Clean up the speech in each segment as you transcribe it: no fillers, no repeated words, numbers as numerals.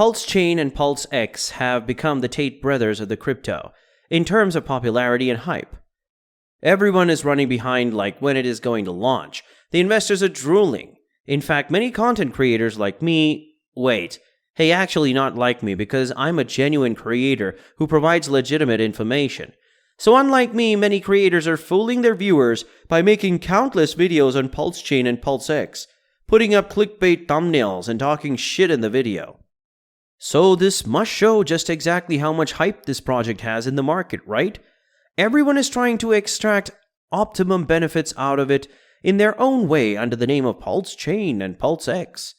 PulseChain and Pulsex have become the Tate brothers of the crypto, in terms of popularity and hype. Everyone is running behind like when it is going to launch. The investors are drooling. In fact, many content creators like me... actually not like me because I'm a genuine creator who provides legitimate information. So unlike me, many creators are fooling their viewers by making countless videos on PulseChain and Pulsex, putting up clickbait thumbnails and talking shit in the video. So this must show just exactly how much hype this project has in the market, right? Everyone is trying to extract optimum benefits out of it in their own way under the name of PulseChain and Pulsex.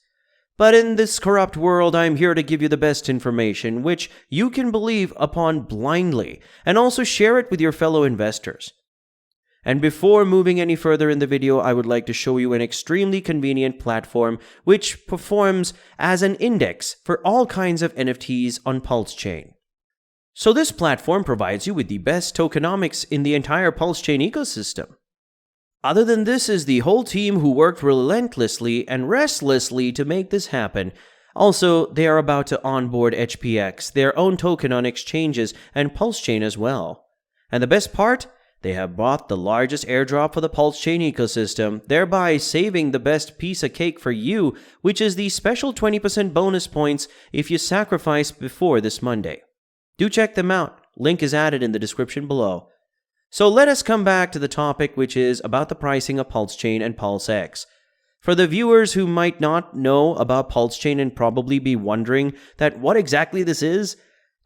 But in this corrupt world, I'm here to give you the best information, which you can believe upon blindly, and also share it with your fellow investors. And before moving any further in the video, I would like to show you an extremely convenient platform which performs as an index for all kinds of NFTs on PulseChain. So this platform provides you with the best tokenomics in the entire PulseChain ecosystem. Other than this is the whole team who worked relentlessly and restlessly to make this happen. Also, they are about to onboard HPX, their own token on exchanges, and PulseChain as well. And the best part? They have bought the largest airdrop for the PulseChain ecosystem, thereby saving the best piece of cake for you, which is the special 20% bonus points if you sacrifice before this Monday. Do check them out. Link is added in the description below. So let us come back to the topic, which is about the pricing of PulseChain and Pulsex. For the viewers who might not know about PulseChain and probably be wondering that what exactly this is,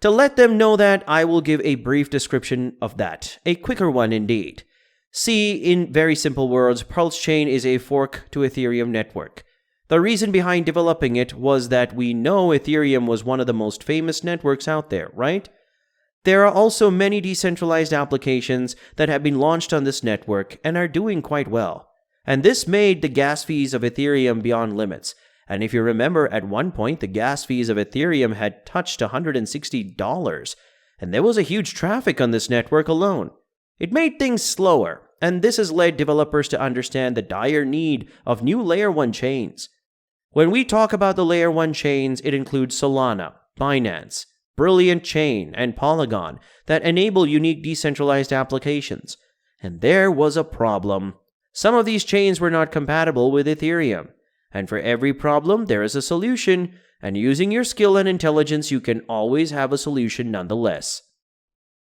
to let them know that, I will give a brief description of that, a quicker one indeed. See, in very simple words, PulseChain is a fork to Ethereum network. The reason behind developing it was that we know Ethereum was one of the most famous networks out there, right? There are also many decentralized applications that have been launched on this network and are doing quite well. And this made the gas fees of Ethereum beyond limits. And if you remember, at one point, the gas fees of Ethereum had touched $160, and there was a huge traffic on this network alone. It made things slower, and this has led developers to understand the dire need of new Layer 1 chains. When we talk about the Layer 1 chains, it includes Solana, Binance, Brilliant Chain, and Polygon that enable unique decentralized applications. And there was a problem. Some of these chains were not compatible with Ethereum. And for every problem, there is a solution, and using your skill and intelligence, you can always have a solution nonetheless.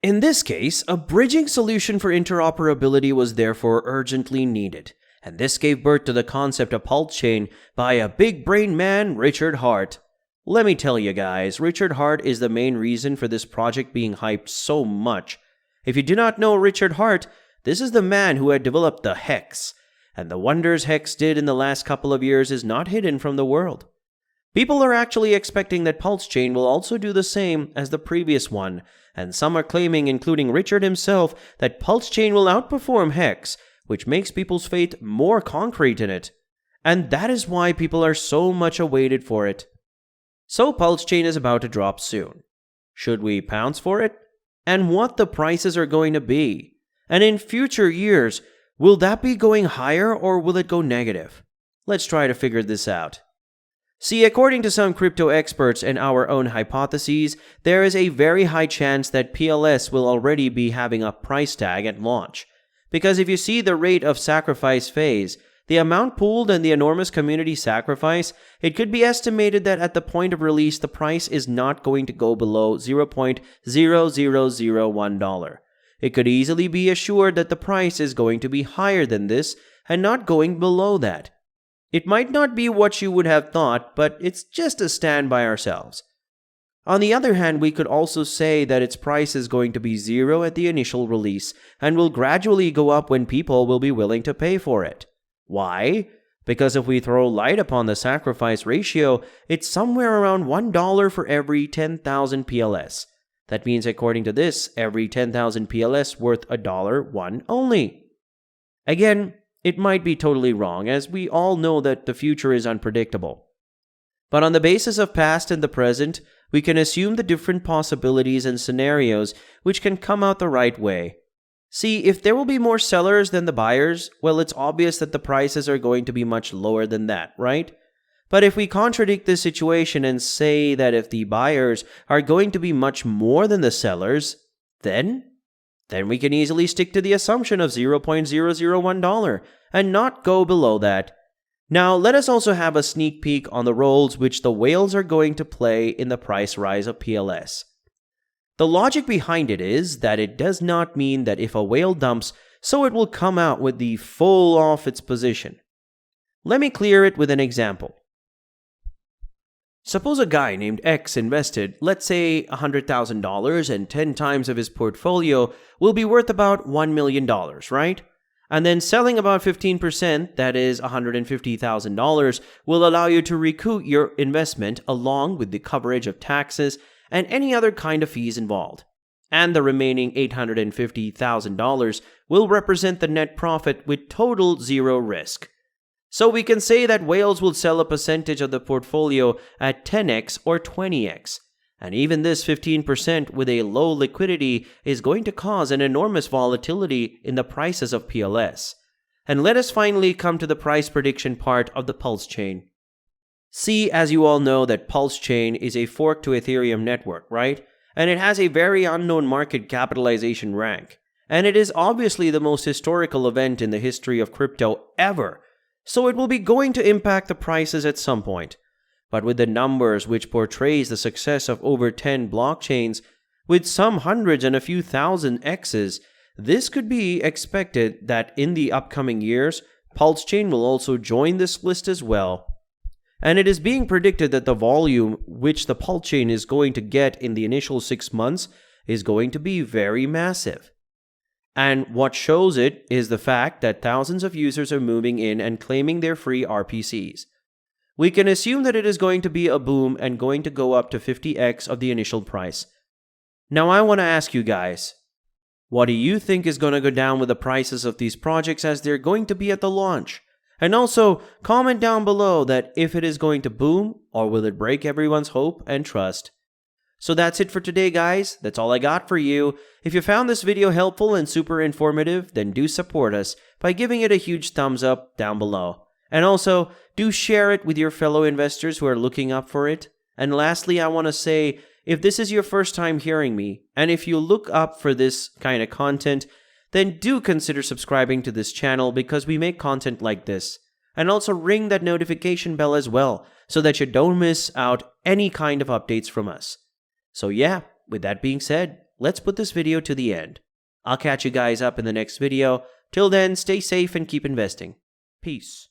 In this case, a bridging solution for interoperability was therefore urgently needed, and this gave birth to the concept of PulseChain by a big brain man, Richard Hart. Let me tell you guys, Richard Hart is the main reason for this project being hyped so much. If you do not know Richard Hart, this is the man who had developed the Hex. And the wonders Hex did in the last couple of years is not hidden from the world. People are actually expecting that PulseChain will also do the same as the previous one, and some are claiming, including Richard himself, that PulseChain will outperform Hex, which makes people's faith more concrete in it. And that is why people are so much awaited for it. So PulseChain is about to drop soon. Should we pounce for it? And what the prices are going to be? And in future years, will that be going higher or will it go negative? Let's try to figure this out. See, according to some crypto experts and our own hypotheses, there is a very high chance that PLS will already be having a price tag at launch. Because if you see the rate of sacrifice phase, the amount pooled and the enormous community sacrifice, it could be estimated that at the point of release, the price is not going to go below $0.0001. It could easily be assured that the price is going to be higher than this and not going below that. It might not be what you would have thought, but it's just a stand by ourselves. On the other hand, we could also say that its price is going to be zero at the initial release and will gradually go up when people will be willing to pay for it. Why? Because if we throw light upon the sacrifice ratio, it's somewhere around $1 for every 10,000 PLS. That means, according to this, every 10,000 PLS worth $1 only. Again, it might be totally wrong, as we all know that the future is unpredictable. But on the basis of past and the present, we can assume the different possibilities and scenarios which can come out the right way. See, if there will be more sellers than the buyers, well, it's obvious that the prices are going to be much lower than that, right? But if we contradict this situation and say that if the buyers are going to be much more than the sellers, then we can easily stick to the assumption of $0.001 and not go below that. Now, let us also have a sneak peek on the roles which the whales are going to play in the price rise of PLS. The logic behind it is that it does not mean that if a whale dumps, so it will come out with the full off its position. Let me clear it with an example. Suppose a guy named X invested, let's say $100,000, and 10 times of his portfolio will be worth about $1 million, right? And then selling about 15%, that is $150,000, will allow you to recoup your investment along with the coverage of taxes and any other kind of fees involved. And the remaining $850,000 will represent the net profit with total zero risk. So we can say that whales will sell a percentage of the portfolio at 10x or 20x. And even this 15% with a low liquidity is going to cause an enormous volatility in the prices of PLS. And let us finally come to the price prediction part of the PulseChain. See, as you all know, that PulseChain is a fork to Ethereum network, right? And it has a very unknown market capitalization rank. And it is obviously the most historical event in the history of crypto ever. So it will be going to impact the prices at some point. But with the numbers which portrays the success of over 10 blockchains, with some hundreds and a few thousand X's, this could be expected that in the upcoming years, PulseChain will also join this list as well. And it is being predicted that the volume which the PulseChain is going to get in the initial 6 months is going to be very massive. And what shows it is the fact that thousands of users are moving in and claiming their free RPCs. We can assume that it is going to be a boom and going to go up to 50x of the initial price. Now I want to ask you guys, what do you think is going to go down with the prices of these projects as they're going to be at the launch? And also, comment down below that if it is going to boom or will it break everyone's hope and trust. So that's it for today, guys. That's all I got for you. If you found this video helpful and super informative, then do support us by giving it a huge thumbs up down below. And also, do share it with your fellow investors who are looking up for it. And lastly, I want to say, if this is your first time hearing me, and if you look up for this kind of content, then do consider subscribing to this channel because we make content like this. And also ring that notification bell as well, so that you don't miss out any kind of updates from us. So yeah, with that being said, let's put this video to the end. I'll catch you guys up in the next video. Till then, stay safe and keep investing. Peace.